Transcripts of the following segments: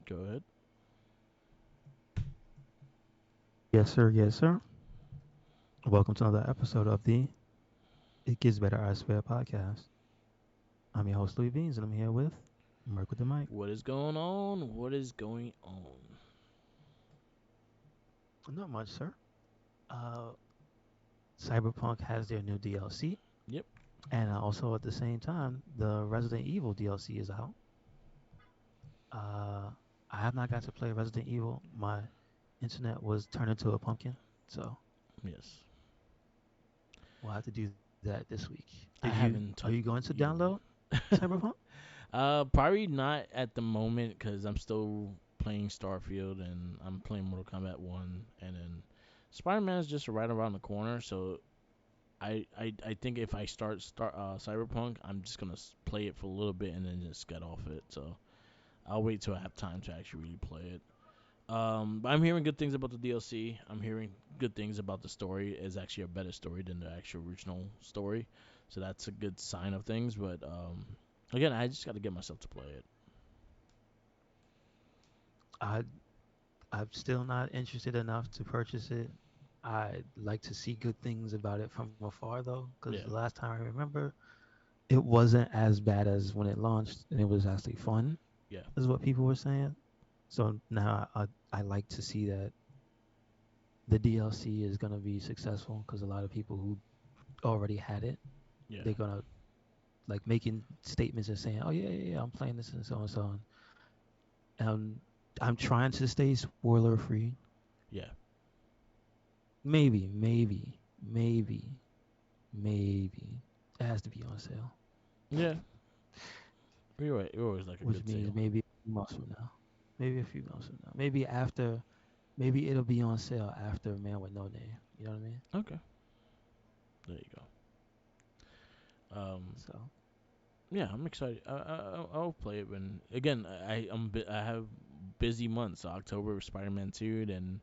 Go ahead. Yes, sir. Yes, sir. Welcome to another episode of the It Gets Better I Swear podcast. I'm your host, Louis Beans, and I'm here with Merc with the mic. What is going on? What is going on? Not much, sir. Uh, Cyberpunk has their new DLC, Yep. and also at the same time, the Resident Evil DLC is out. Uh, I have not got to play Resident Evil. My internet was turned into a pumpkin, so Yes. we'll have to do that this week. I Did you? haven't Are touched you going to either one. download Cyberpunk? Probably not at the moment because I'm still playing Starfield and I'm playing Mortal Kombat 1, and then Spider Man is just right around the corner. So I think if I start Cyberpunk, I'm just gonna play it for a little bit and then just get off it. So I'll wait till I have time to actually really play it. But I'm hearing good things about the DLC. I'm hearing good things about the story. It's actually a better story than the actual original story, so that's a good sign of things. But again, I just got to get myself to play it. I I'm still not interested enough to purchase it. I'd like to see good things about it from afar, though, because the Yeah, last time I remember, it wasn't as bad as when it launched, and it was actually fun, yeah, is what people were saying. So now I like to see that the DLC is gonna be successful because a lot of people who already had it, yeah, they're gonna like making statements and saying, "Oh yeah, I'm playing this and so and so on." Um, I'm trying to stay spoiler free. yeah, Maybe maybe it has to be on sale, yeah. You're right. You always like a which good means sale. maybe a few months from now. Maybe a few months from now. Maybe after. Maybe it'll be on sale after Man with No Name. You know what I mean? Okay, there you go. So Yeah, I'm excited. I'll play it when again. I have busy months. October Spider-Man 2, then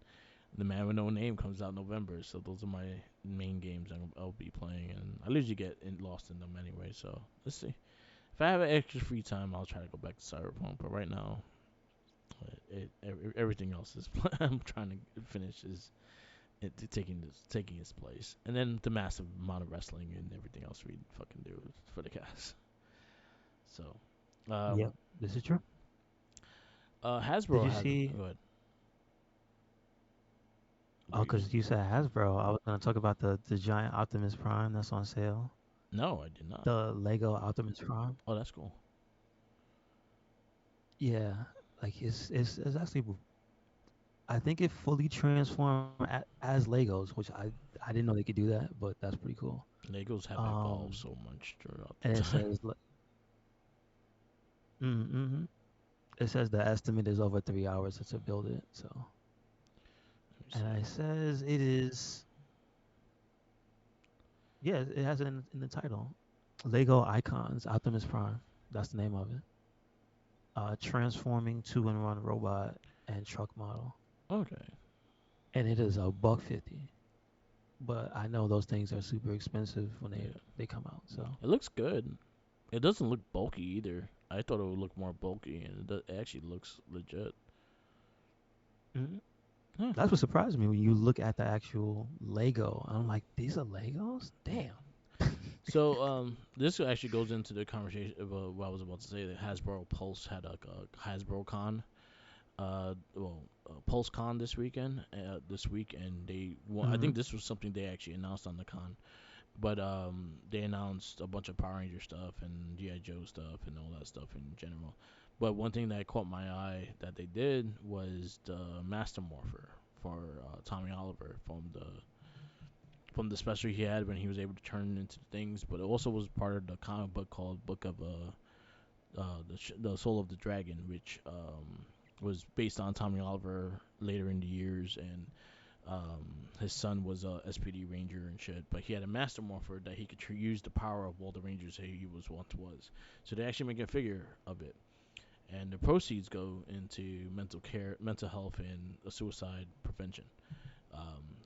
The Man with No Name comes out November, so those are my main games I'll be playing, and I usually get lost in them anyway. So let's see. If I have extra free time, I'll try to go back to Cyberpunk. But right now, everything else is I'm trying to finish is taking its place, and then the massive amount of wrestling and everything else we fucking do for the cast. So, yep, um, this is true. Did Hasbro you has see? good. Oh, because you said Hasbro. I was gonna talk about the giant Optimus Prime that's on sale. No, I did not. The Lego Optimus Prime. Oh, that's cool. Yeah, like it's actually. I think it fully transformed as Legos, which I didn't know they could do that, but that's pretty cool. Legos have evolved Um, so much throughout and the it time. says, mm-hmm. It says the estimate is over 3 hours to build it. So, Let me and see. it says it is, yeah, it has it in the title. Lego Icons Optimus Prime. That's the name of it. Transforming two-in-one robot and truck model, Okay. and it is a buck 50. But I know those things are super expensive when Yeah. they come out. So It looks good. It doesn't look bulky either. I thought it would look more bulky, and it actually looks legit. mhm. Huh. That's what surprised me when you look at the actual Lego. I'm like, these are Legos? Yeah. Damn. So this actually goes into the conversation about what I was about to say. That Hasbro Pulse had a Hasbro Con, Pulse Con this week, and I Hmm. think this was something they actually announced on the con. But they announced a bunch of Power Ranger stuff and GI Joe stuff and all that stuff in general. But one thing that caught my eye that they did was the Master Morpher for Tommy Oliver from the special he had when he was able to turn into things. But it also was part of the comic book called Book of the Soul of the Dragon, which was based on Tommy Oliver later in the years, and his son was a SPD Ranger and shit, but he had a Master Morpher that he could use the power of all the Rangers he was once was. So they actually make a figure of it, and the proceeds go into mental health, and suicide prevention.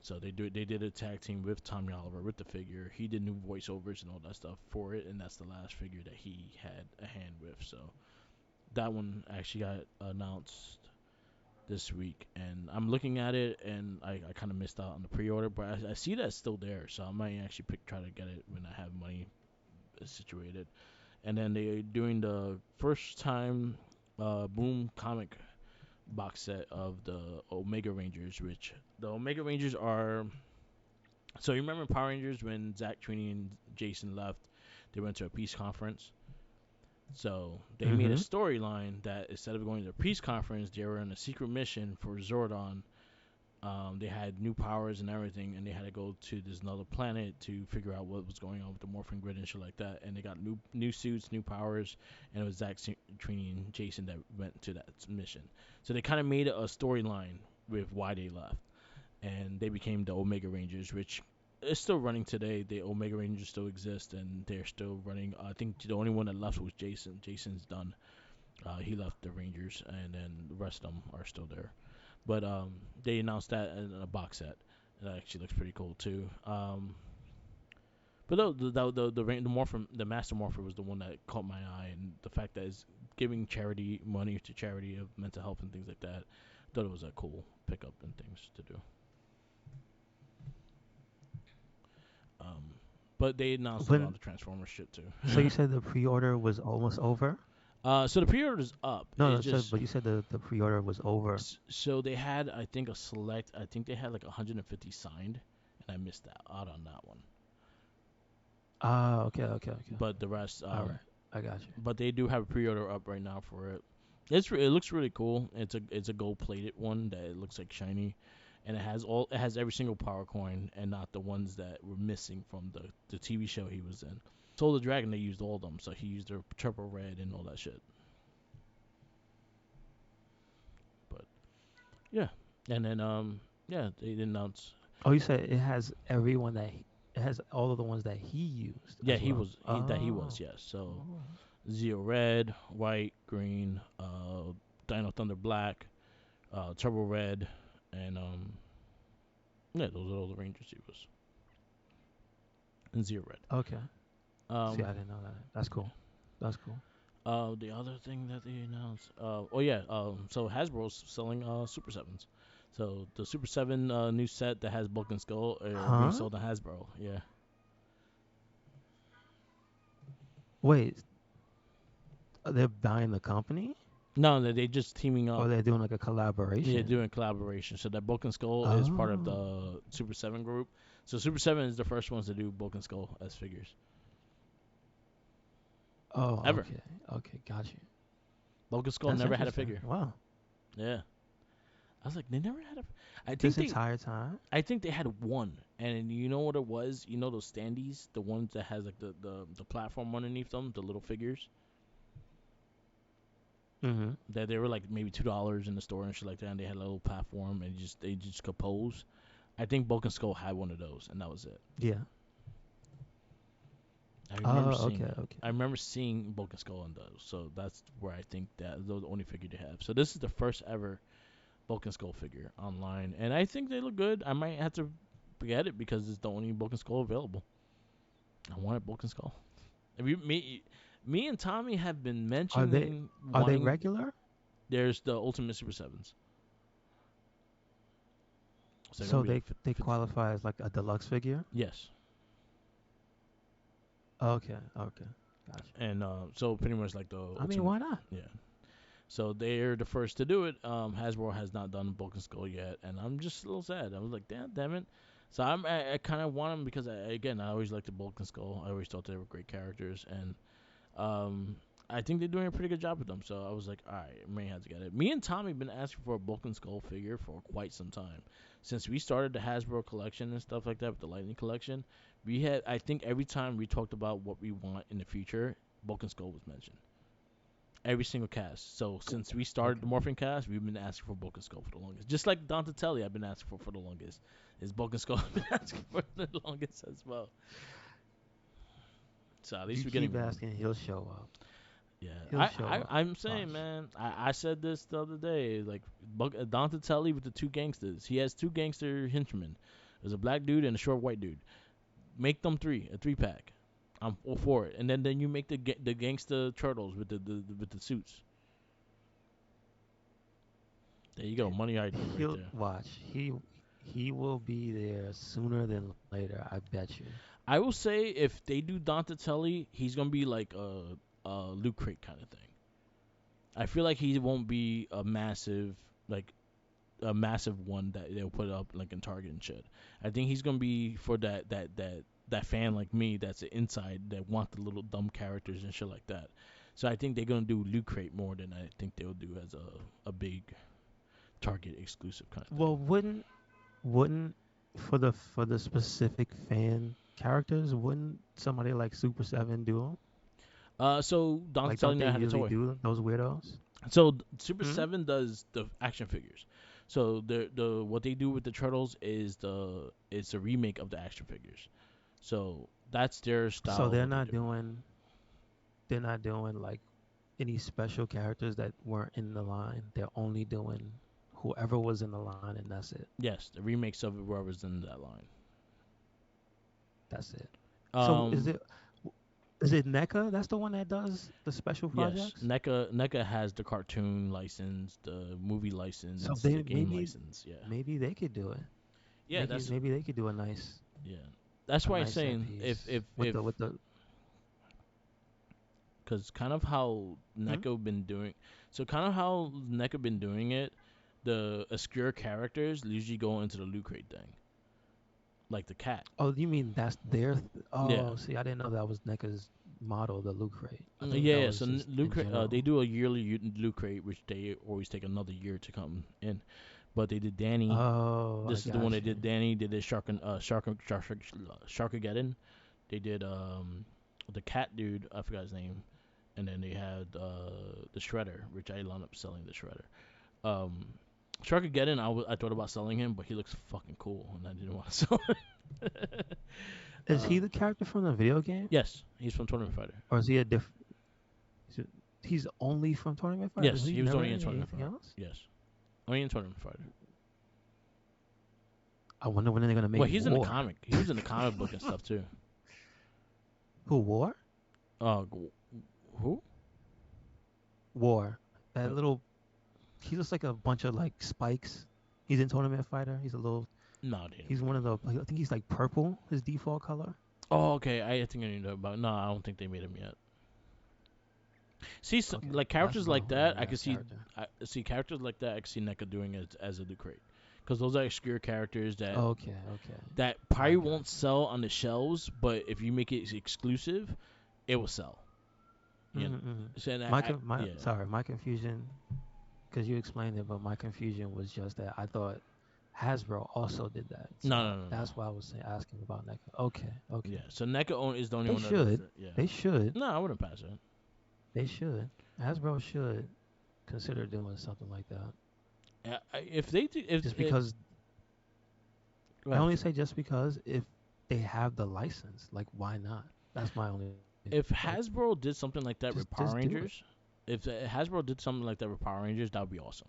So they did a tag team with Tommy Oliver with the figure. He did new voiceovers and all that stuff for it, and that's the last figure that he had a hand with. So that one actually got announced this week, and I'm looking at it, and I kind of missed out on the pre-order, but I see that it's still there, so I might actually try to get it when I have money situated. And then they're doing the first time Boom comic box set of the Omega Rangers, which the Omega Rangers are. So you remember Power Rangers when Zach, Trini, and Jason left? They went to a peace conference. So they made a Mm-hmm. storyline that instead of going to a peace conference, they were on a secret mission for Zordon. They had new powers and everything, and they had to go to this another planet to figure out what was going on with the morphing grid and shit like that. And they got new suits, new powers, and it was Zack, Trini, and Jason that went to that mission. So they kind of made a storyline with why they left, and they became the Omega Rangers, which is still running today. The Omega Rangers still exist, and they're still running. I think the only one that left was Jason. Jason's done. He left the Rangers, and then the rest of them are still there. But they announced that in a box set. That actually looks pretty cool too. But no, the Master Morpher was the one that caught my eye, and the fact that it's giving charity money to charity of mental health and things like that. Thought it was a cool pickup and things to do. Um, but they announced a lot When of Transformers shit too. so you said the pre-order was almost over? So the pre-order is up. No, It's no. So just but you said the pre-order was over. so they had I think a select. I think they had like 150 signed, and I missed out on that one. Ah, okay, okay, okay. But the rest, All right, I got you. but they do have a pre-order up right now for it. It looks really cool. It's a gold plated one that it looks like shiny, and it has every single power coin and not the ones that were missing from the TV show he was in. Soul the Dragon, they used all of them, so he used their Turbo Red and all that shit. But yeah, and then yeah, they announced. Oh, you said it has everyone it has all of the ones that he used Yeah, as well. he was, Oh. yes. So Oh. Zeo Red, White, Green, Dino Thunder Black, Turbo Red, and yeah, those are all the Rangers he was, and Zero Red. Okay. See, Um, I didn't know that. That's yeah. cool. That's cool. The other thing that they announced, oh yeah, so Hasbro's selling Super Sevens. So the Super Seven new set that has Bulk and Skull are being Huh? sold on Hasbro. Yeah. Wait, they're buying the company, No, they just teaming or up. they're doing like a Yeah, collaboration? doing collaboration. So that Bulk and Skull is part of Oh. the Super Seven group. So Super Seven is the first ones to do Bulk and Skull as figures Oh, ever. okay. Okay, got you. Bulk and Skull That's never had a interesting. figure. Wow. Yeah, I was like, they never had a. I think This they, entire time? I think they had one, and you know what it was? You know those standees, the ones that has like the platform underneath them, the little figures Mm-hmm. that they were like maybe $2 in the store and shit like that, and they had a little platform and they just could pose. I think Bulk and Skull had one of those, and that was it. Yeah. I remember Oh, seeing okay, that. okay. I remember seeing Bulk and Skull on those, so that's where I think that those are the only figure they have. So this is the first ever Bulk and Skull figure online, and I think they look good. I might have to get it because it's the only Bulk and Skull available. I want a Bulk and Skull. If you, me and Tommy have been Are they mentioning are they wanting. regular? There's the Ultimate Super Sevens. So they're gonna So be like they 50. qualify as like a deluxe figure? Yes, Okay, okay. Gotcha. and so pretty much like the I mean, Ultimate. why not? Yeah. So they're the first to do it. Hasbro has not done Bulk and Skull yet, and I'm just a little sad. I was like, damn it. So I kind of want them because again I always liked the Bulk and Skull. I always thought they were great characters, and um, I think they're doing a pretty good job with them. So I was like, all right, I may have to get it. Me and Tommy have been asking for a Bulk and Skull figure for quite some time. Since we started the Hasbro collection and stuff like that with the Lightning collection, we had I think every time we talked about what we want in the future, Bulk and Skull was mentioned. Every single cast. So since we started Okay. the Morphing cast, we've been asking for Bulk and Skull for the longest. Just like Donatelli, I've been asking for the longest. Is Bulk and Skull I've been asking for the longest as well. So at least You we're getting keep one. asking, he'll show up. Yeah, He'll show up. I'm saying, Watch. man. I said this the other day. Like Donatelli with the two gangsters. He has two gangster henchmen. There's a black dude and a short white dude. Make them a 3 pack. I'm all for it. And then you make the gangster turtles with the suits. There you go, money idea right He'll there. watch. He will be there sooner than later. I bet you. I will say if they do Donatelli, he's gonna be like a Loot Crate kind of thing. I feel like he won't be like a massive one that they'll put up like in Target and shit. I think he's gonna be for that fan like me that's inside that want the little dumb characters and shit like that. So I think they're gonna do Loot Crate more than I think they'll do as a big Target exclusive kind of thing. Well, wouldn't for the specific fan characters, wouldn't somebody like Super Seven do 'em? So Like, don't Donatelli they now had a usually toy. do those weirdos? So Super Hmm? 7 does the action figures. So the what they do with the Turtles is it's a remake of the action figures. So that's their So style of what they do. they're not doing like any special characters that weren't in the line. They're only doing whoever was in the line, and that's it. Yes, the remakes of whoever's in that line. That's it. So Um, is it NECA? That's the one that does the special yes, projects. NECA has the cartoon license, the movie So license, the they game license. Yeah, maybe they could do it. yeah, that's Maybe they could do a nice yeah. That's why I'm set saying piece if with the. because kind of how Hmm? NECA been doing, so kind of how NECA been doing it, the obscure characters usually go into the loot crate thing, like the cat. Oh, you mean that's their? Yeah, Oh, see, I didn't know that was NECA's model, the loot crate. I thought Yeah, that yeah. was So just loot in crate, they general. do a yearly loot crate, which they always take another year to come in. But they did Danny. Oh, I This is the one got they you. did. Danny. They did Sharkageddon. They did the cat dude. I forgot his name. And then they had the Shredder, which I wound up selling the Shredder. Um, Sharkageddon, I thought about selling him, but he looks fucking cool, and I didn't want to sell him. Is uh, he the character from the video game, yes, he's from Tournament Fighter. or is he a different? He's only from Tournament Fighters. Yes, He he was never only in in Tournament anything Fighter. else. Yes, only in Tournament Fighter. I wonder when they're gonna make Well, he's in the War. comic. He was in the comic book and stuff too. Who War? G- who? War. That Uh, little. He looks like a bunch of like spikes. He's in Tournament Fighter. He's a little. No, I didn't. He's one of the. I think he's like purple. His default color. Oh, okay. I think I know about. No, I don't think they made him yet. See, Okay, like that's characters my like that, only I could see. character. I see characters like that. I could see NECA doing as a loot crate, because those are obscure characters Okay, okay. that I probably got won't you. sell on the shelves, but if you make it exclusive, it will sell. You know, Mm-mm. so, and My yeah. sorry, my confusion, because you explained it, but my confusion was just that I thought Hasbro also did that, No, so no, no, no. that's why I was asking about NECA. Okay, okay. Yeah. So NECA is the only They one that does should, it. Yeah. they should, No, I wouldn't pass it. they should. Hasbro should consider doing something like that. If they do, if Just it, because go I ahead. only say just because if they have the license, like why not? That's my only If like Hasbro did something like that with Power just do it. Rangers, if Hasbro did something like that with Power Rangers, that would be awesome.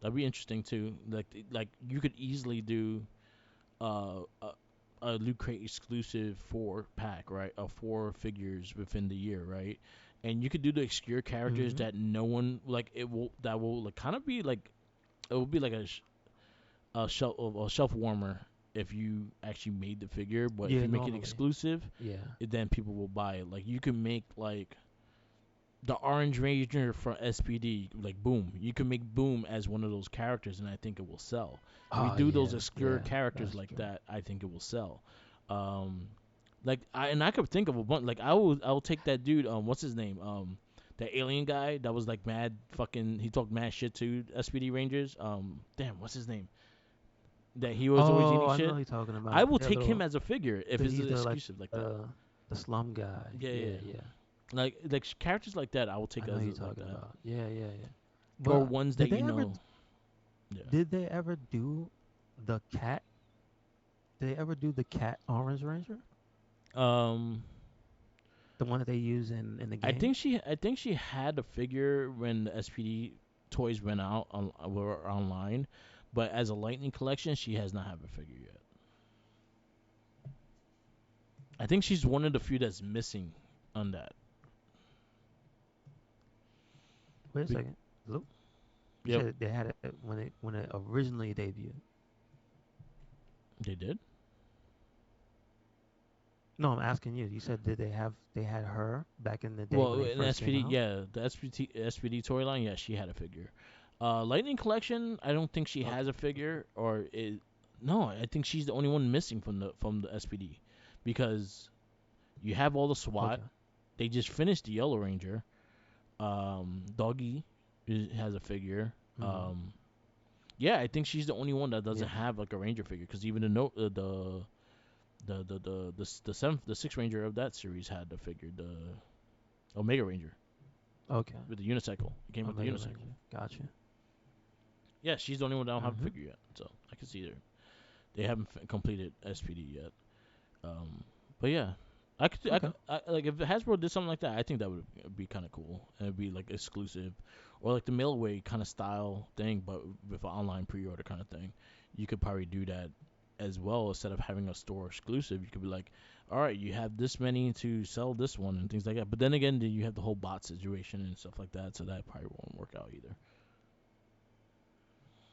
That'd be interesting too. Like you could easily do a Loot Crate exclusive 4 pack, right? Of 4 figures within the year, right? And you could do the obscure characters Hmm. that no one like. It will that will like kind of be like it will be like a shelf warmer if you actually made the figure, but if Yeah, you make it normally. exclusive, Yeah. then people will buy it. Like you can make like the Orange Ranger from SPD, like Boom. You can make Boom as one of those characters, and I think it will sell. If you Oh do those yeah, obscure yeah, characters that's like true. that, I think it will sell. Um, I could think of a bunch. Like I will take that dude. What's his name? That alien guy that was like mad fucking. He talked mad shit to SPD Rangers. Damn, what's his name? That he was always Oh, eating I know shit. who you're talking I about. will That take him little, as a figure if it's he's the like exclusive like that. uh the slum guy. Yeah, yeah, Yeah, yeah. yeah. Like characters like that, I will I take know who as you're like talking that, about. Yeah, yeah, yeah. or But ones did that they ever Yeah. did they ever do the cat? Did they ever do the cat Orange Ranger? Um, The one that they use in the game? I think she had a figure when the SPD toys went out were online, but as a Lightning collection, she has not have a figure yet. I think she's one of the few that's missing on that. Wait a Be- second. Look. You Yep, said they had it when it originally debuted. they did. No, I'm asking you. You said did they had her back in the day when Well, they in first came SPD, out? yeah, the SPD storyline, yeah, she had a figure. Lightning Collection, I don't think she has Okay. a figure, or no, I think she's the only one missing from the SPD, because you have all the SWAT. Okay. They just finished the Yellow Ranger. Doggy has a figure. Mm-hmm. Yeah, I think she's the only one that doesn't Yeah. have like a Ranger figure, because even the no the sixth Ranger of that series had the figure, the Omega Ranger Okay. with the unicycle. It came with the Omega unicycle. Ranger. Gotcha. Yeah, she's the only one that don't have a Mm-hmm. figure yet, so I can see her. They haven't completed SPD yet. But yeah, Okay. like if Hasbro did something like that, I think that would be kind of cool. And it'd be like exclusive, or like the mailway kind of style thing, but with an online pre-order kind of thing. You could probably do that as well instead of having a store exclusive. You could be like, all right, you have this many to sell this one and things like that. But then again, then you have the whole bot situation and stuff like that, so that probably won't work out either.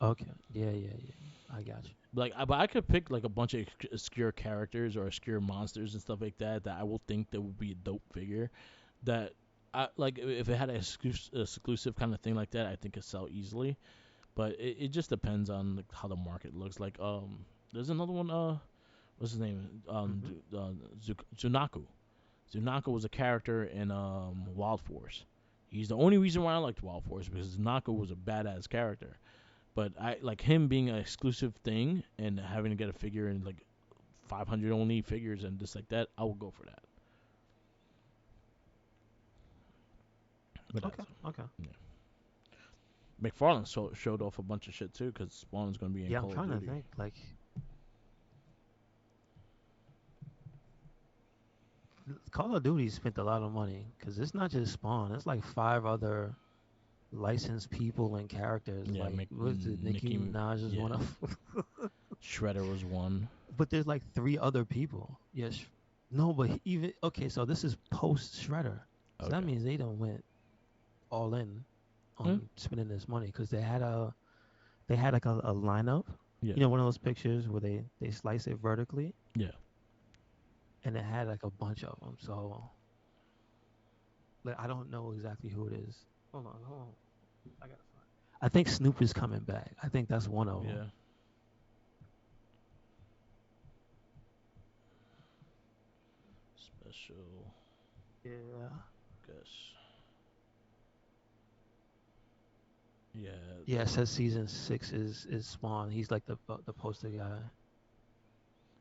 Okay. Yeah, yeah, yeah. I got you. But I could pick like a bunch of obscure characters or obscure monsters and stuff like that that I will think that would be a dope figure. That I like if it had an exclusive kind of thing like that, I think it'd sell easily. But it just depends on like, how the market looks. Like there's another one. What's his name? Mm-hmm. Zunaku. Zunaku was a character in Wild Force. He's the only reason why I liked Wild Force because Zunaku was a badass character. But I like him being an exclusive thing and having to get a figure and like 500 only figures and just like that. I will go for that. But Okay. that's Okay. yeah. McFarlane showed off a bunch of shit too because Spawn's gonna be in Yeah, I'm Call of trying to Duty. think. Like, Call of Duty spent a lot of money because it's not just Spawn. It's like five other licensed people and characters. Yeah, Like, what's it? Nicki Mickey. Minaj is one Yeah, of. Shredder was one. But there's like three other people. Yes. No, but even okay. So this is post Shredder. So that Okay. means they don't went all in Hmm? on spending this money because they had like a lineup. Yeah. One of those pictures where they slice it vertically, Yeah. and it had like a bunch of them. So like I don't know exactly who it is. Hold on. I gotta find. I think Snoop is coming back. I think that's one of them. Yeah. Special Yeah. guess. Yeah. Yeah, it says season 6 is Spawn. He's like the poster guy.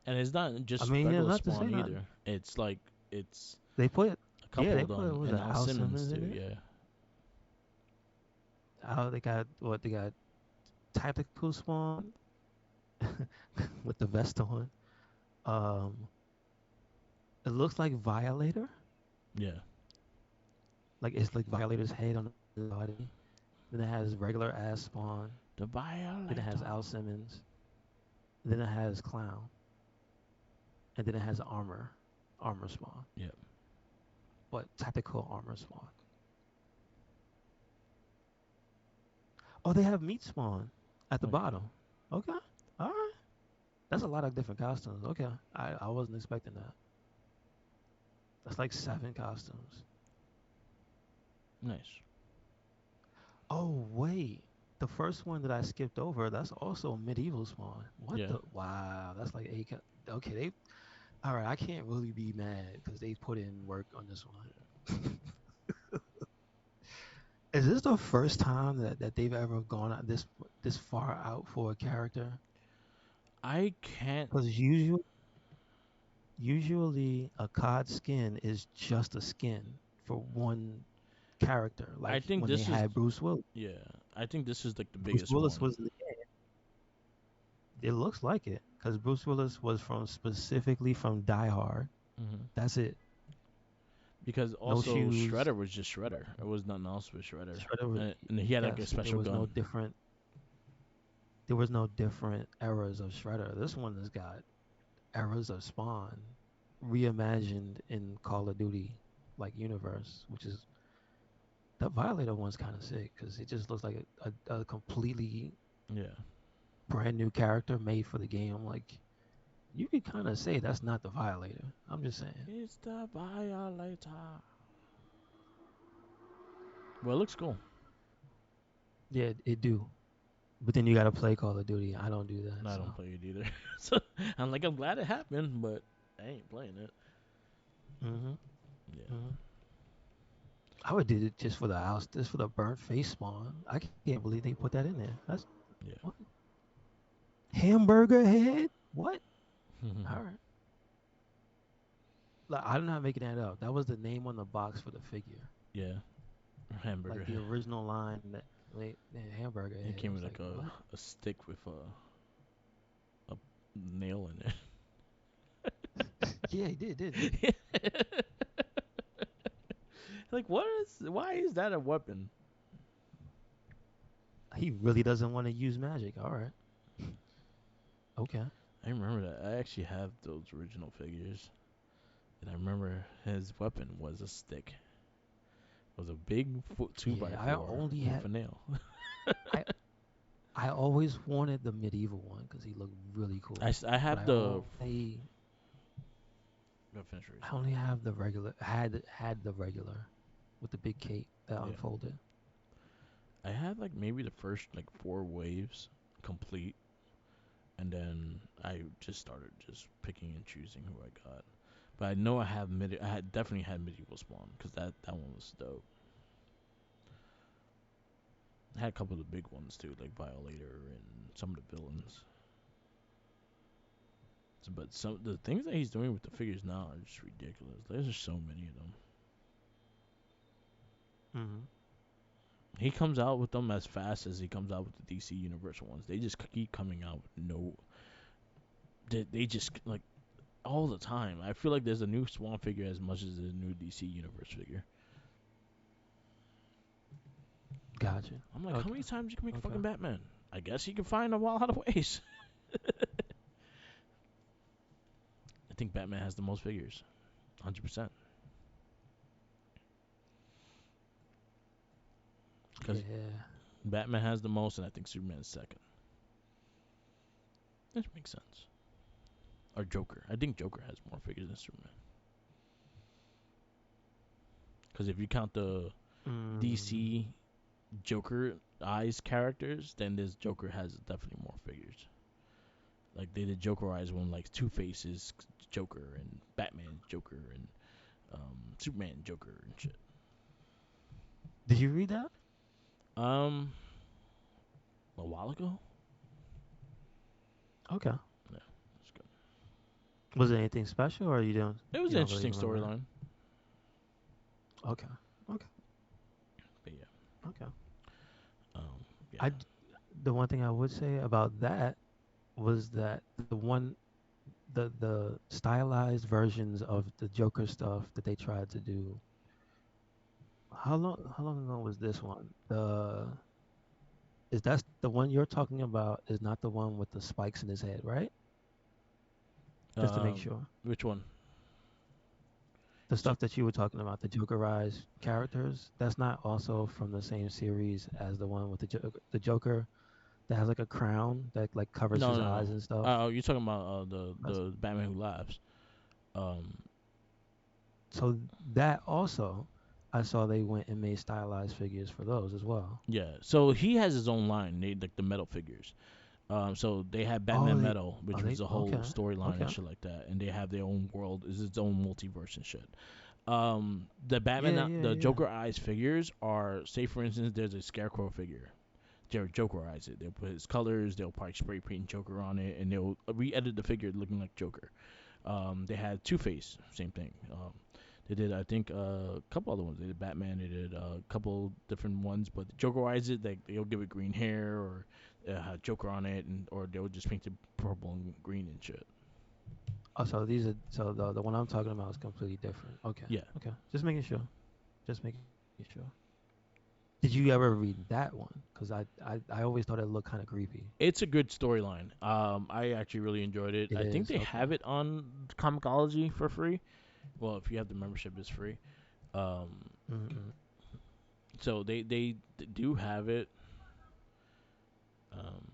And it's not I just mean, yeah, regular not to say Spawn nothing. either. It's like it's They put a yeah, couple they of put them was and it Al Al Simmons Simmons too. in it? Yeah. Al they got what they got tactical Spawn with the vest on. Um, it looks like Violator. Yeah. Like it's like Violator's head on the body. Then it has regular ass Spawn. The Then it has Violator. Al Simmons. Then it has Clown. And then it has armor Spawn. Yeah. But tactical armor Spawn. Oh, they have meat Spawn at the Okay. bottom. Okay, all right. That's a lot of different costumes. Okay, I wasn't expecting that. That's like 7 costumes. Nice. Oh wait, the first one that I skipped over, that's also medieval Spawn. What Yeah. the? Wow, that's like okay, they. All right, I can't really be mad because they put in work on this one. Is this the first time that they've ever gone out this far out for a character? I can't. Because usually a COD skin is just a skin for one character. I Like think when they this is. had Bruce Willis. Yeah. I think this is like the Bruce biggest Willis one. was. It looks like it because Bruce Willis was from specifically from Die Hard. Hmm. That's it. Because No also shoes. Shredder was just Shredder. It was nothing else with Shredder, Shredder was, and he had like a yes. There special was no gun. different. There was no different eras of Shredder. This one has got eras of Spawn reimagined in Call of Duty like universe, which is The Violator one's kind of sick because it just looks like a completely Yeah. brand new character made for the game. I'm like, you could kind of say that's not the Violator. I'm just saying. It's the Violator. Well, it looks cool. Yeah, it do. But then you gotta play Call of Duty. I don't do that, No, I so. don't play it either. So I'm like, I'm glad it happened, but I ain't playing it. Mhm. Yeah. Mhm. I would do it just for the house, just for the burnt face spawn. I can't believe they put that in there. That's Yeah. what hamburger head. What? All right. Like, I'm not making that up. That was the name on the box for the figure, Yeah. Hamburger like the head. original line that hamburger It head. I came with was like, like what? a stick with a nail in Yeah, he did, didn't he? it. Like, why is that a weapon? He really doesn't want to use magic. All right. Okay. I remember that. I actually have those original figures, and I remember his weapon was a stick. It was a big two by Yeah, I four only with had a nail. I I always wanted the medieval one because he looked really cool. I But have the. Go finish what I you're saying. only have the regular. Had the regular with the big cape that Yeah, unfolded. I had like maybe the first like four waves complete, and then I just started just picking and choosing who I got. But I know I have I had definitely had medieval spawn because that one was dope. I had a couple of the big ones too, like Violator and some of the villains. So, but some the things that he's doing with the figures now are just ridiculous. There's just so many of them. Mm-hmm. He comes out with them as fast as he comes out with the DC Universal ones. They just keep coming out with no. They just like all the time. I feel like there's a new Spawn figure as much as there's a new DC Universe figure. Gotcha. I'm like, how Okay. many times you can make Okay. fucking Batman? I guess you can find a lot of ways. I think Batman has the most figures, 100%. Because Yeah. Batman has the most, and I think Superman is second. That makes sense. Or Joker. I think Joker has more figures than Superman. Because if you count the Mm. DC Joker Eyes characters, then this Joker has definitely more figures. Like they did Joker Eyes one, like Two Faces Joker and Batman Joker and Superman Joker and shit. Did you read that? Um, a while ago. Okay. Yeah, that's good. Was it anything special, or It was you an don't really interesting remember? storyline. Okay. Okay. But yeah, Okay. um, yeah. I the one thing I would say about that was that the stylized versions of the Joker stuff that they tried to do. How long ago was this one? The is That's the one you're talking about is not the one with the spikes in his head, right? Just to make Um, sure. which one? The So, stuff that you were talking about, the Jokerized characters, that's not also from the same series as the one with the Joker that has like a crown that like covers no, his no, eyes no. and stuff. Oh, you're talking about That's, the Batman Who Laughs. Um, so that also, I saw they went and made stylized figures for those as well. yeah. So he has his own line. They like the metal figures. So they had Oh, Batman Metal, which was a whole okay, storyline and okay. shit like that, and they have their own world, is its own multiverse and shit. The Yeah, Batman, yeah, the yeah. Joker Eyes figures are, say for instance, there's a Scarecrow figure. They'll Jokerize it. They'll put his colors. They'll probably spray paint Joker on it, and they'll re-edit the figure looking like Joker. They had Two Face, same thing. They did, I think, a couple other ones. They did Batman. They did a couple different ones, but Jokerize it. They'll give it green hair or have Joker on it, and or they'll just paint it purple and green and shit. Oh, so these are so the one I'm talking about is completely different. Okay, Yeah, okay. Just making sure. Just making sure. Did you ever read that one? Because I always thought it looked kind of creepy. it's a good storyline. I actually really enjoyed it. It I think is they okay. have it on Comixology for free. Well, if you have the membership, it's free. Um, Mm-mm. So they do have it, um,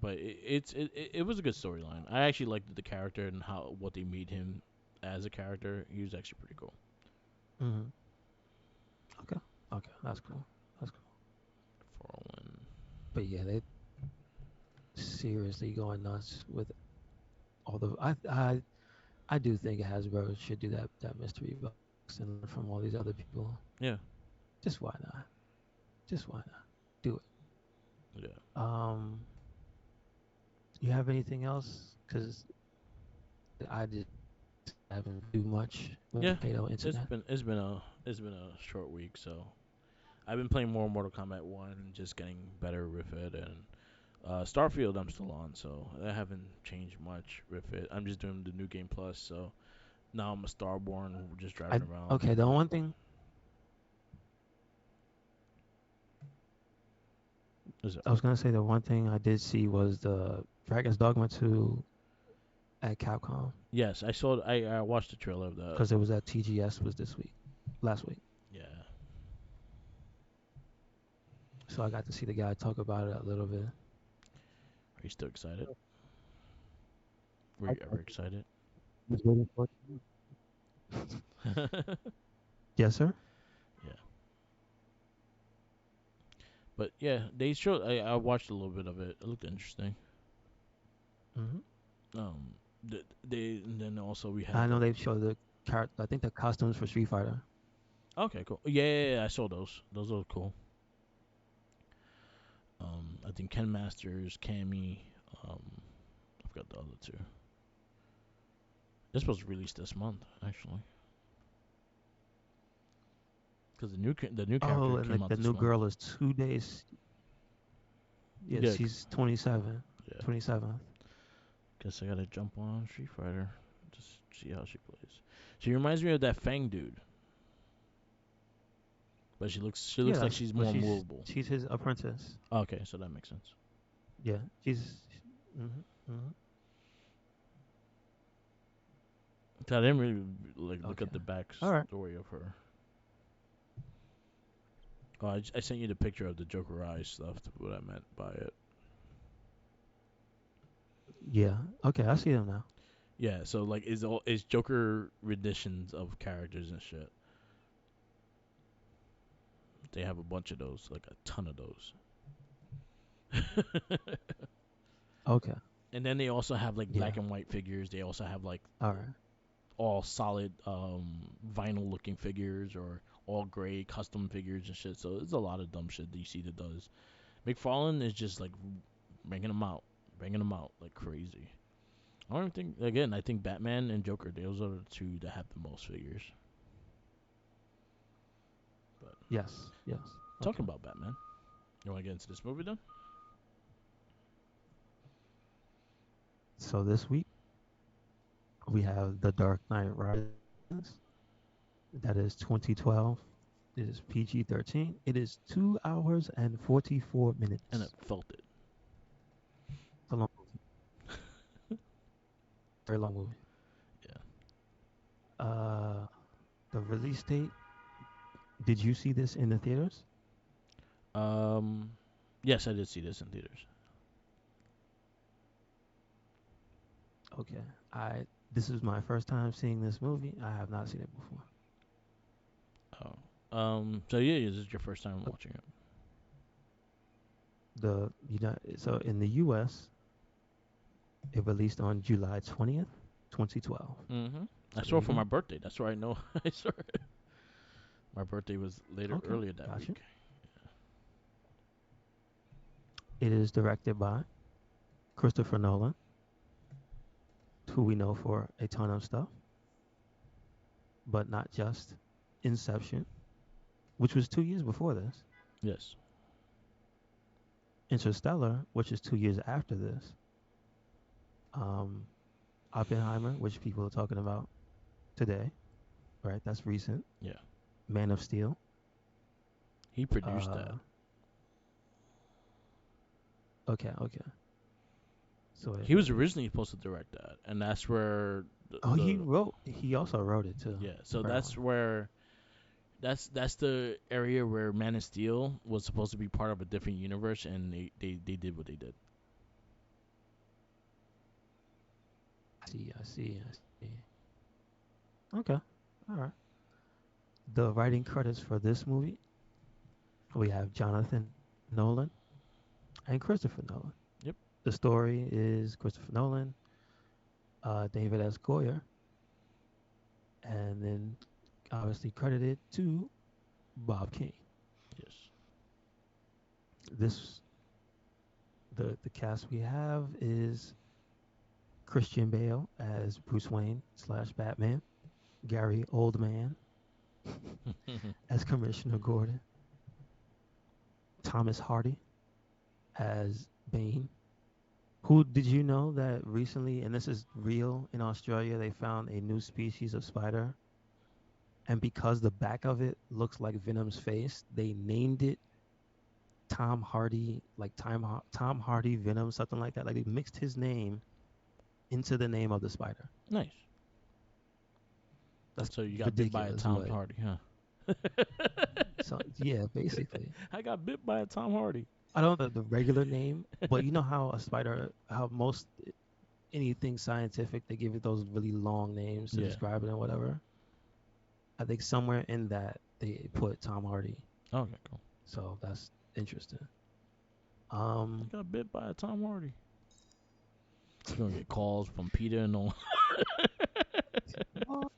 but it was a good storyline. I actually liked the character and how what they made him as a character. He was actually pretty cool. Mm-hmm. Okay. Okay. That's cool. That's cool. For a win. But yeah, they seriously going nuts with all the. I do think Hasbro should do that mystery box and learn from all these other people. Yeah. Just why not? Just why not? Do it. Yeah. You have anything else? Because I just haven't do much with Yeah. Potato Internet. It's been a short week, so I've been playing more Mortal Kombat 1 and just getting better with it, and Starfield I'm still on, so I haven't changed much with it. I'm just doing the new game plus, so now I'm a Starborn just I driving around. okay. The one thing Is it? I was gonna say the one thing I did see was the Dragon's Dogma 2 at Capcom Yes, I saw. I watched the trailer of that. because it was at TGS was last week. Yeah. so I got to see the guy talk about it a little bit. Are you still excited? Were you ever excited? Was waiting for Yeah. Yes, sir. But yeah, they showed. I watched a little bit of it. It looked interesting. Mm-hmm. They and then also we had. I know they've showed the I think the costumes for Street Fighter. Okay, cool. Yeah, I saw those. Those are cool. I think Ken Masters, Cammy. I forgot the other two. This was released this month, actually. Because the new Oh, character and came out the this new month. girl is 2 days. Yeah, Yeah, she's 27. yeah. 27th. Guess I gotta jump on Street Fighter, just see how she plays. She reminds me of that Fang dude, but she looks like she's but more movable. she's his apprentice. Okay, so that makes sense. Yeah, she's. Mm-hmm, mm-hmm. I didn't really look at Okay. the back All right. story of her. Oh, I sent you the picture of the Joker Eyes stuff. What I meant by it. Yeah. Okay, I see them now. Yeah, so like is Joker renditions of characters and shit. They have a bunch of those, like a ton of those. Okay. And then they also have like Yeah. black and white figures. They also have like All right. all solid vinyl looking figures or all gray custom figures and shit. So there's a lot of dumb shit DC that does. McFarlane is just like bringing them out like crazy. I don't think again. I think Batman and Joker. Those are the two that have the most figures. But Yes. Yes. talking about Batman, you want to get into this movie then? So this week we have The Dark Knight Rises. That is 2012. It is PG-13. It is 2 hours and 44 minutes. And I felt it. It's a long movie. Very long movie. Yeah. The release date. Did you see this in the theaters? Yes, I did see this in theaters. Okay. This is my first time seeing this movie. I have not seen it before. Oh. So yeah, this is your first time watching it. So in the U.S., it released on July 20th, 2012. Mm-hmm. I So saw there it you for go. my birthday. That's where I know I saw it. My birthday was Okay, earlier that gotcha. week. It is directed by Christopher Nolan, who we know for a ton of stuff, but not just Inception, which was 2 years before this. Yes. Interstellar, which is 2 years after this. Oppenheimer, which people are talking about today, right? That's recent. Yeah. Man of Steel. He produced that. Okay. So He was originally supposed to direct that, and that's where. he also wrote it too. Yeah, so apparently. that's where That's the area where Man of Steel was supposed to be part of a different universe, and they did what they did. I see. Okay. All right. The writing credits for this movie, we have Jonathan Nolan and Christopher Nolan. Yep. The story is Christopher Nolan, David S. Goyer, and then obviously credited to Bob Kane. Yes. This the cast we have is Christian Bale as Bruce Wayne slash Batman, Gary Oldman as Commissioner Gordon, Thomas Hardy as Bane. Who did you know that recently, and this is real in Australia, they found a new species of spider, and because the back of it looks like Venom's face, they named it Tom Hardy, like Tom Hardy Venom, something like that. Like they mixed his name into the name of the spider. Nice. That's So you got bit by a ridiculous. Tom But Hardy, huh? so yeah, basically. I got bit by a Tom Hardy. I don't know the regular name, but you know how a spider, how most anything scientific, they give it those really long names to Yeah. describe it and whatever. I think somewhere in that they put Tom Hardy, Okay, cool. so that's interesting. I got bit by a Tom Hardy. You're gonna get calls from Peter and all. What?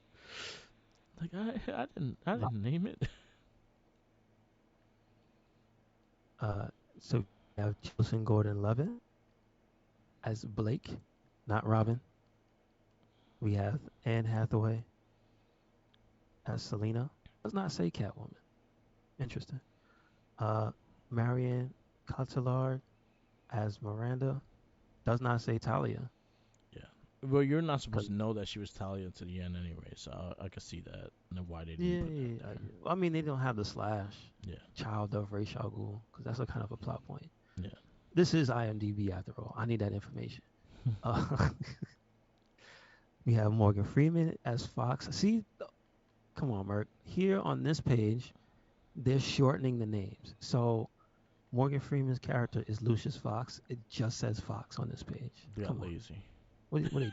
Like I didn't name it. So we have Joseph Gordon-Levitt as Blake, not Robin. We have Anne Hathaway as Selena. Does not say Catwoman. Interesting. Marianne Cotillard as Miranda. Does not say Talia. Yeah. Well, you're not supposed 'Cause- to know that she was Talia to the end anyway, so I could see that and why they didn't Yeah, put that yeah. there. I mean, they don't have the slash Yeah. child of Ra's al Ghul because that's a kind of a plot point. Yeah. This is IMDb after all. I need that information. Uh, we have Morgan Freeman as Fox. See, come on, Merc. Here on this page, they're shortening the names. So Morgan Freeman's character is Lucius Fox. It just says Fox on this page. They got Come on. lazy. What are you doing?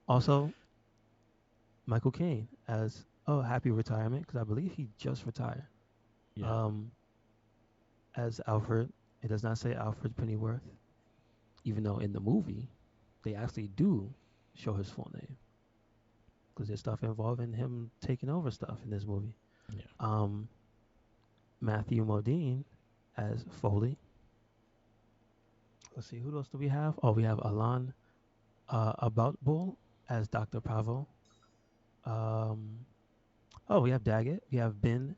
Also, Michael Caine as Happy Retirement because I believe he just retired. Yeah. As Alfred, it does not say Alfred Pennyworth, even though in the movie they actually do show his full name because there's stuff involving him taking over stuff in this movie. Yeah. Matthew Modine as Foley. Let's see, who else do we have? Oh, we have Alan Aboutbull as Dr. Pavo. We have Daggett. We have Ben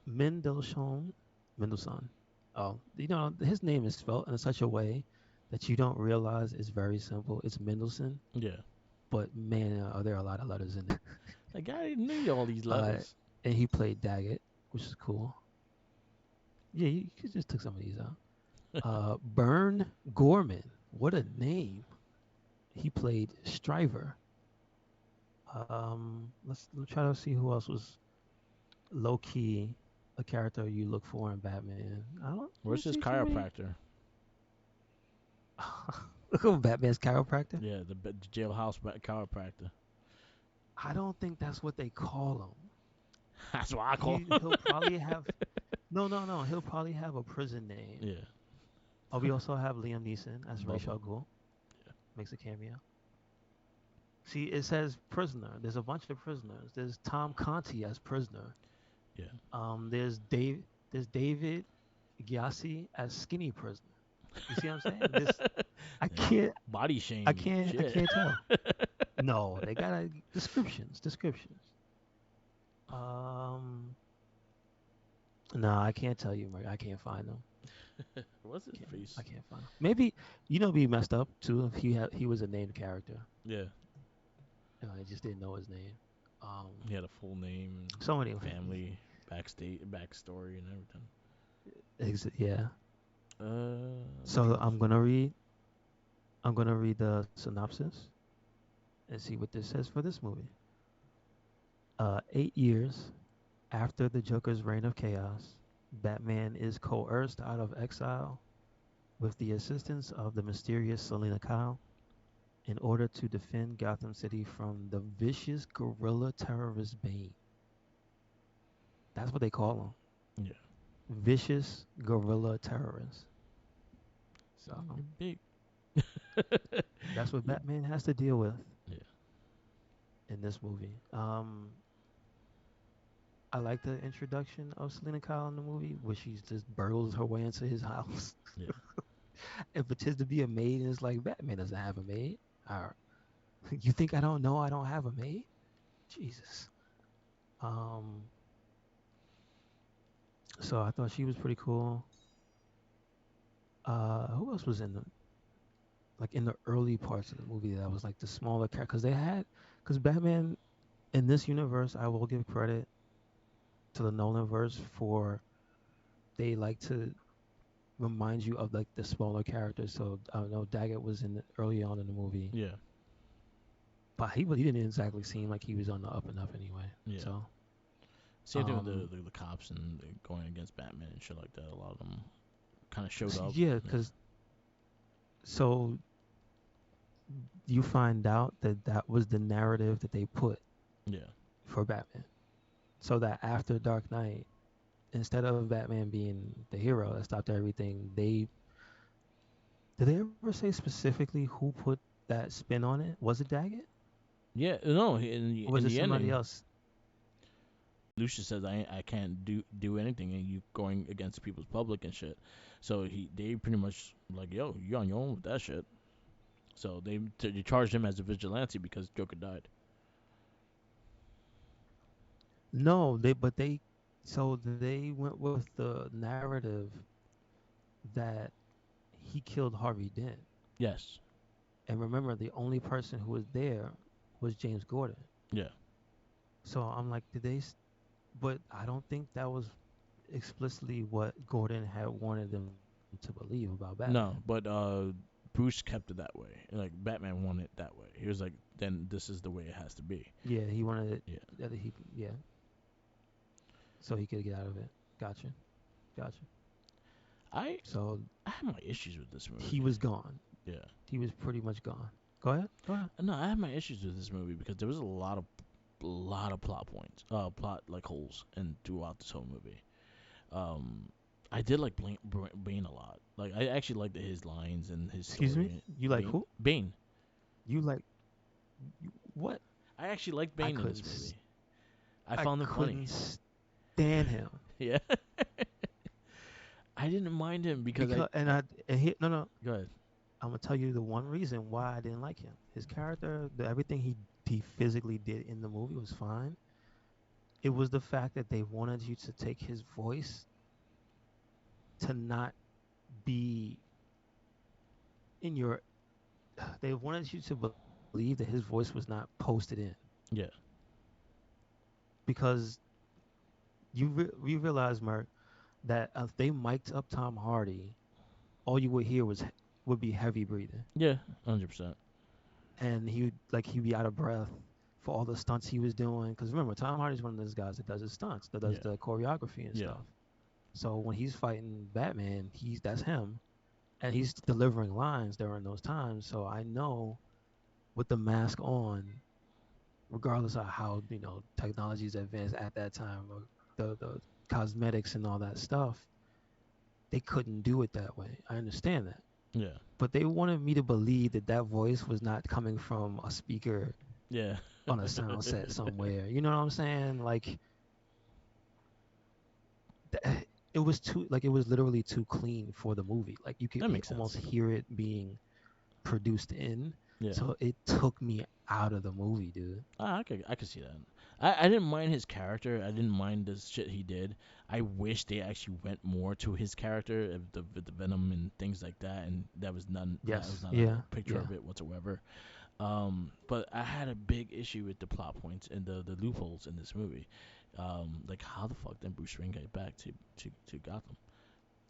Mendelssohn. Mendelssohn. Oh, his name is spelled in such a way that you don't realize it's very simple. It's Mendelssohn, Yeah. but man, are there a lot of letters in it. Like I didn't need all these letters. And he played Daggett, which is cool. Yeah, you just took some of these out. Bern Gorman. What a name. He played Stryver. Let's try to see who else was low key a character you look for in Batman. Where's his see too many. chiropractor? Look at Batman's chiropractor. Yeah, the jailhouse chiropractor. I don't think that's what they call him. That's what I call. He'll probably have. No. He'll probably have a prison name. Yeah. Oh, we also have Liam Neeson as Ra's Bubba. al Ghul. Yeah. Makes a cameo. See, it says prisoner. There's a bunch of prisoners. There's Tom Conti as prisoner. Yeah. There's David Gyasi as skinny prisoner. You see what I'm saying? I can't. Body shame. I can't tell. No, they got descriptions. No, I can't tell you, Mark. I can't find them. What's his face? I can't find them. Maybe be messed up too if he was a named character. Yeah. I just didn't know his name. He had a full name, So many family, backstory, and everything. Yeah. Uh. So I'm gonna read the synopsis and see what this says for this movie. 8 years after the Joker's reign of chaos, Batman is coerced out of exile with the assistance of the mysterious Selina Kyle in order to defend Gotham City from the vicious guerrilla terrorist Bane. That's what they call him. Yeah. Vicious guerrilla terrorist. So You're big. that's what Yeah. Batman has to deal with Yeah. in this movie. I like the introduction of Selena Kyle in the movie, where she just burgles her way into his house. Yeah. And pretends to be a maid, and it's like Batman doesn't have a maid. Or, you think I don't know I don't have a maid? Jesus. Um. So I thought she was pretty cool. Who else was in the in the early parts of the movie that was like the smaller character? Because Batman in this universe, I will give credit to the Nolan verse for they like to remind you of like the smaller characters. So I know Daggett was in early on in the movie, Yeah. but he didn't exactly seem like he was on the up and up anyway. Yeah. So Same thing with um, the cops and going against Batman and shit like that. A lot of them kind of showed up. yeah, Yeah. because so you find out that that was the narrative that they put Yeah. for Batman. So that after Dark Knight, instead of Batman being the hero that stopped everything, did they ever say specifically who put that spin on it? Was it Daggett? Yeah. No. Or In was it the somebody ending, else? Lucius says I can't do anything, and you going against people's public and shit. So they pretty much like, yo, you on your own with that shit. So they charged him as a vigilante because Joker died. No, they went with the narrative that he killed Harvey Dent. Yes. And remember, the only person who was there was James Gordon. Yeah. So I'm like, but I don't think that was explicitly what Gordon had wanted them to believe about Batman. No, but Bruce kept it that way. Like Batman wanted it that way. He was like, then this is the way it has to be. Yeah, he wanted it Yeah. that yeah, so he could get out of it. Gotcha, gotcha. I So I have my issues with this he movie. was gone. Yeah. He was pretty much gone. Go ahead. Go ahead. No, I have my issues with this movie because there was a lot of plot points, plot like holes, and throughout this whole movie. Um, I did like Bane a lot. Like I actually liked his lines and his Excuse me. story. You like Bane. who? Bane. You like what? I actually liked I Bane in this couldn't. movie. I found him funny. Couldn't stand him Yeah. I didn't mind him because I. because no. Go ahead. I'm gonna tell you the one reason why I didn't like him. His character, everything he physically did in the movie was fine. It was the fact that they wanted you to take his voice to not be in your. They wanted you to believe that his voice was not posted in Yeah. because you realize, Merc, that if they mic'd up Tom Hardy, all you would hear would be heavy breathing, Yeah. 100%. and he'd be out of breath for all the stunts he was doing. Because remember, Tom Hardy's one of those guys that does his stunts, that does Yeah. the choreography and Yeah. stuff. So when he's fighting Batman, that's him, and he's delivering lines during those times. So I know with the mask on, regardless of how technology's advanced at that time, or the cosmetics and all that stuff, they couldn't do it that way. I understand that, Yeah. but they wanted me to believe that that voice was not coming from a speaker Yeah. on a sound set somewhere. You know what I'm saying? Like it was it was literally too clean for the movie. Like you could That makes almost sense. hear it being produced in. Yeah. So it took me out of the movie, dude. I could see that. I didn't mind his character. I didn't mind the shit he did. I wish they actually went more to his character, with the venom and things like that, and that was none. That Yes. was not Yeah. a picture Yeah. of it whatsoever. But I had a big issue with the plot points and the loopholes in this movie. Like how the fuck did Bruce Wayne get back to Gotham?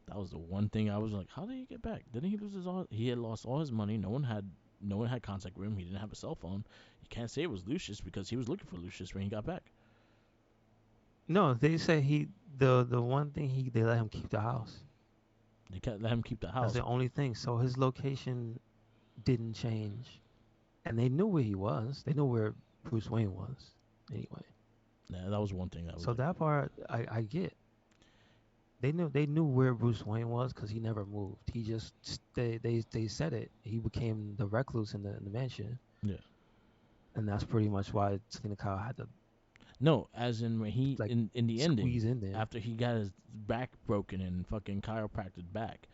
That was the one thing I was like, how did he get back? Didn't he lose his all? He had lost all his money. No one had contact with him. He didn't have a cell phone. You can't say it was Lucius because he was looking for Lucius when he got back. No, they say the one thing they let him keep the house. They can't let him keep the That's house. the only thing. So his location didn't change, and they knew where he was. They knew where Bruce Wayne was. Anyway, Yeah, that was one thing I was so like, that part I get. They knew where Bruce Wayne was because he never moved. He just they said it. He became the recluse in the mansion, yeah. and that's pretty much why Selena Kyle had to No, as in when he like in the ending squeeze in there. after he got his back broken and fucking chiropractic back,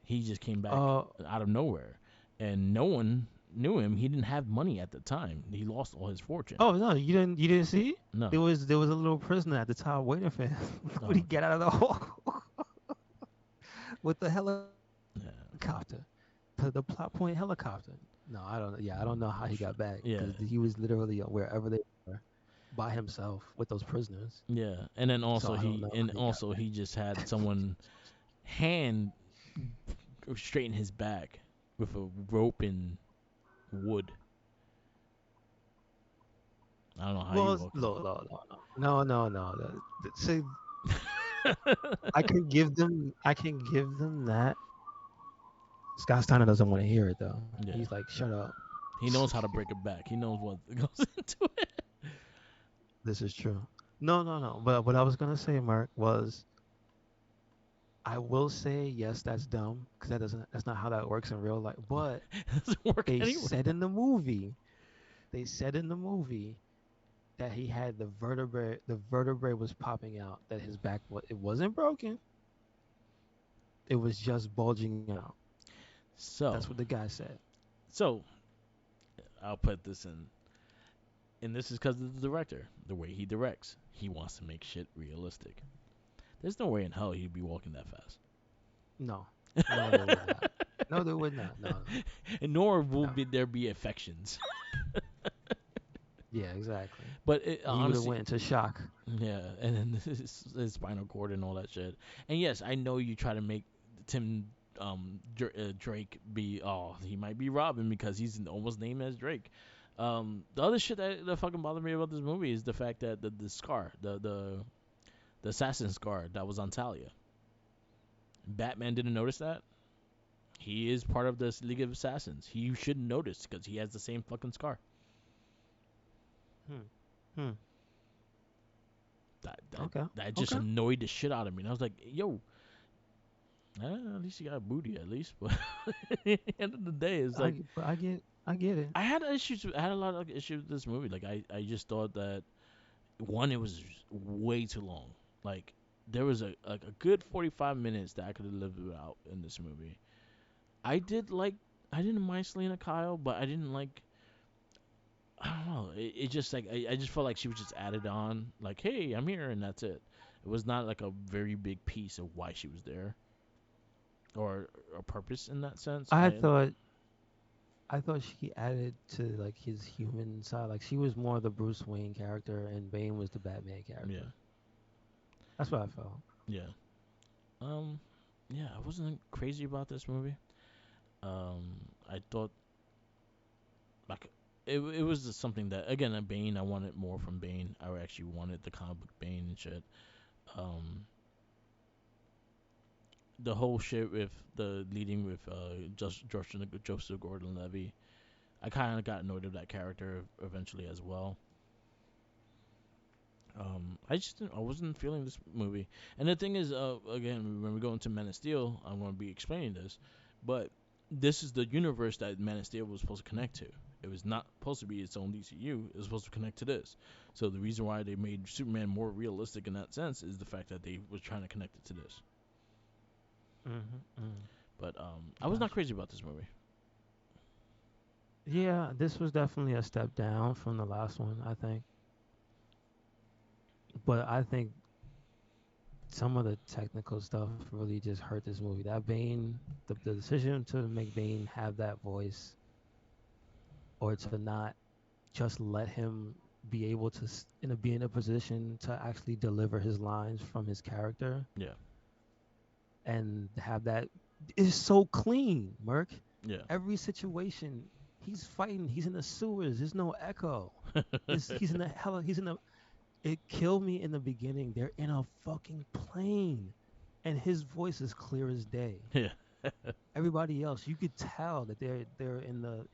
he just came back Uh out of nowhere, and no one knew him. He didn't have money at the time. He lost all his fortune. oh no, you didn't see? No. There was a little prisoner at the top waiting for him Oh, when he okay. get out of the hole with the Yeah. helicopter, the plot point helicopter. No, I don't. Yeah, I don't know how he got back Yeah. because he was literally wherever they were by himself with those prisoners. Yeah. And then So I don't know how he got back. he just had someone hand straighten his back with a rope and wood. I don't know how Well, you walk. no. See, I can give them that. Scott Steiner doesn't want to hear it though. Yeah. He's like, "Shut up." He knows how to break a back. He knows what goes into it. This is true. No. But what I was gonna say, Mark, was I will say yes, that's dumb because that's not how that works in real life. But It doesn't work they anywhere. said in the movie, they said in the movie that he had the vertebrae was popping out, that his back it wasn't broken, it was just bulging out. So, That's what the guy said. so I'll put this in, and this is because of the director, the way he directs. He wants to make shit realistic. There's no way in hell he'd be walking that fast. No, no, there would not. No, there would not. No, And nor will no. there be affections. Yeah, exactly. But it, He would have honestly, went into shock. yeah, and then his spinal cord and all that shit. And yes, I know you try to make Tim Drake be, oh, he might be Robin because he's almost named as Drake. The other shit that fucking bothered me about this movie is the fact that the scar, the assassin scar that was on Talia. Batman didn't notice that. He is part of this League of Assassins. He should notice because he has the same fucking scar. Hmm. Hmm. That that Okay. that just Okay. annoyed the shit out of me. And I was like, yo, at least you got a booty, at least. But at the end of the day, it's like I get it. I had issues. I had a lot of issues with this movie. Like I just thought that one, it was way too long. Like there was a good 45 minutes that I could have lived without in this movie. I did like I didn't mind Selena Kyle, but I didn't like. I don't know. It just like I just felt like she was just added on. Like, hey, I'm here, and that's it. It was not like a very big piece of why she was there or a purpose in that sense. I thought I thought she added to like his human side. Like she was more the Bruce Wayne character, and Bane was the Batman Yeah, character. That's what I felt. yeah. Um, yeah. I wasn't crazy about this movie. I thought like it was just something that again, a Bane. I wanted more from Bane. I actually wanted the comic book Bane and shit. Um, the whole shit with the leading with Joseph Gordon-Levitt. I kind of got annoyed of that character eventually as well. I just I wasn't feeling this movie, and the thing is, again, when we go into Man of Steel, I'm going to be explaining this, but this is the universe that Man of Steel was supposed to connect to. It was not supposed to be its own DCU. It was supposed to connect to this. So the reason why they made Superman more realistic in that sense is the fact that they was trying to connect it to this. Mm-hmm. But I was not Gotcha. crazy about this movie. Yeah, this was definitely a step down from the last one, I think. But I think some of the technical stuff really just hurt this movie. That Bane, the decision to make Bane have that voice, or to not just let him be able to be in a position to actually deliver his lines from his character Yeah, and have that is so clean, Merc. yeah, Every situation he's fighting, he's in the sewers. There's no echo. He's in the hell. He's in the. it killed me in the beginning. They're in a fucking plane, and his voice is clear as day. Yeah. Everybody else, you could tell that they're in the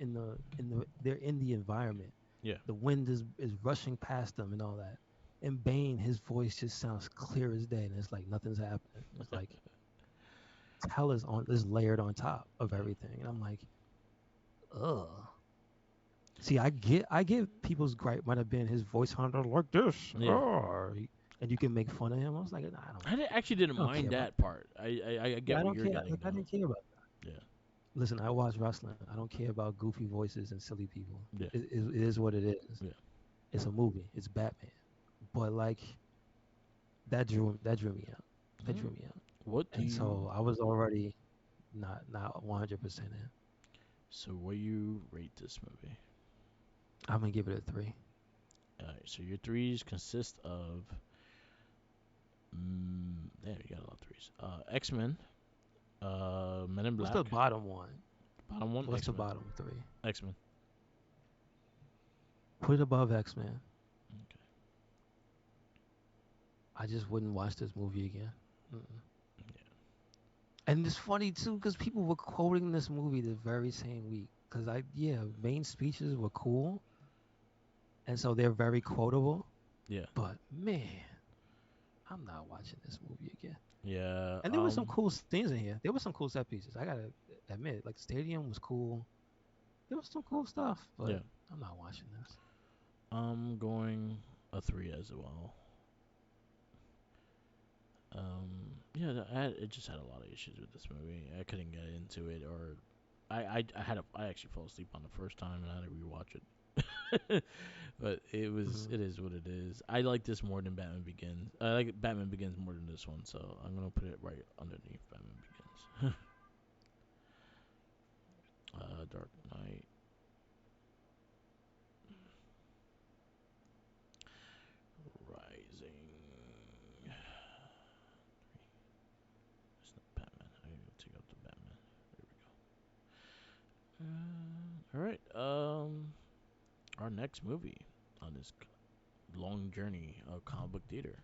they're in the environment. Yeah. The wind is rushing past them and all that. And Bane, his voice just sounds clear as day, and it's like nothing's happening. It's like hell is layered on top of everything, and I'm like, ugh. See, I get people's gripe might have been his voice sounded like this, Yeah. and you can make fun of him. I was like, nah, Actually didn't I don't care mind about that part. I yeah, get I what don't you're care. getting Like, I though. didn't care about that. Yeah. Listen, I watch wrestling. I don't care about goofy voices and silly people. Yeah. It is what it is. Yeah. It's a movie. It's Batman. But like that drew me out. That Mhm. drew me out. What do And you? so I was already not 100% in. So what you rate this movie? I'm gonna give it a 3. Alright, so your threes consist of. Yeah, you got a lot of threes. X Men. Men in What's Black. the bottom one? Bottom one. What's X the Men. bottom 3? X Men. Put it above X-Men. Okay. I just wouldn't watch this movie again. Mm-mm. Yeah. And it's funny too, because people were quoting this movie the very same week. Because main speeches were cool, and so they're very quotable. Yeah. But man, I'm not watching this movie again. Yeah. And there were some cool scenes in here. There were some cool set pieces. I gotta admit, like the stadium was cool. There was some cool stuff, Yeah. but I'm not watching this. I'm going a 3 as well. Yeah, it just had a lot of issues with this movie. I couldn't get into it, or I actually fell asleep on the first time and I had to rewatch it. But Mhm. it is what it is. I like this more than Batman Begins. I like Batman Begins more than this one, so I'm gonna put it right underneath Batman Begins. Dark Knight Rising. It's not Batman. I gotta take out the Batman. There we go. All right. Our next movie on this long journey of comic book theater.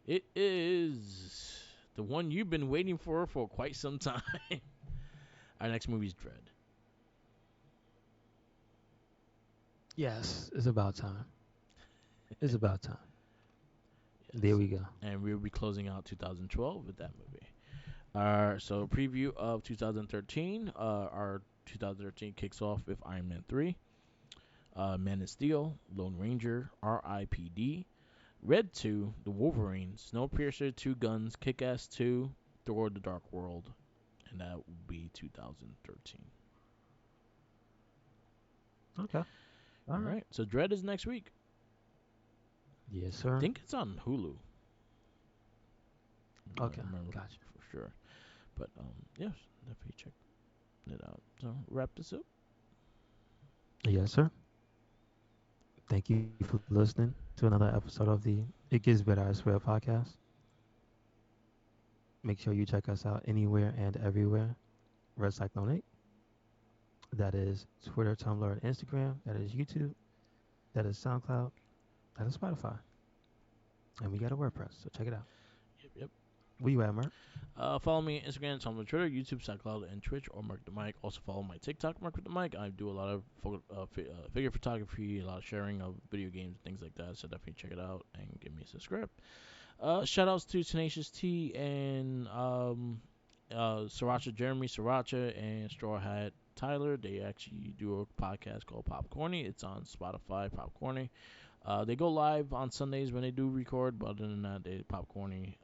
It is the one you've been waiting for quite some time. Our next movie is Dread. Yes, it's about time. It's about time. There Yes. we go. And we'll be closing out 2012 with that movie. So preview of 2013. Our 2013 kicks off with Iron Man 3, Man of Steel, Lone Ranger, R.I.P.D., Red 2, The Wolverine, Snowpiercer, Two Guns, Kick-Ass 2, Thor: The Dark World, and that will be 2013. Okay. All All right. right. So Dread is next week. Yes, I sir. think it's on Hulu. I don't Okay. remember Gotcha. for sure. But yes, definitely check it out. So wrap this up. Yes, sir. Thank you for listening to another episode of the It Gets Better, I Swear podcast. Make sure you check us out anywhere and everywhere. Red Cyclone 8. That is Twitter, Tumblr, and Instagram. That is YouTube. That is SoundCloud. That is Spotify. And we got a WordPress, so check it out. Yep. Where you at, Mark? Follow me on Instagram, Tumblr, Twitter, YouTube, SoundCloud, and Twitch, or Mark the Mic. Also follow my TikTok, Mark with the Mic. I do a lot of figure photography, a lot of sharing of video games, things like that. So definitely check it out and give me a subscribe. Shout outs to Tenacious T and Sriracha Jeremy, Sriracha, and Straw Hat Tyler. They actually do a podcast called Popcorny. It's on Spotify, Popcorny. They go live on Sundays when they do record, but other than that, they Popcorny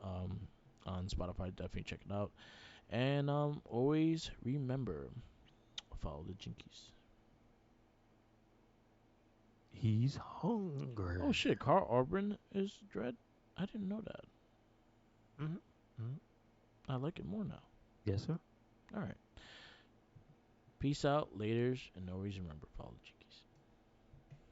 on Spotify. Definitely check it out. And always remember, follow the Jinkies. He's hungry. Oh shit, Carl Urban is Dread? I didn't know that. Mm-hmm. Mm-hmm. I like it more now. Yes, sir. Alright. Peace out, laters, and always remember, follow the Jinkies.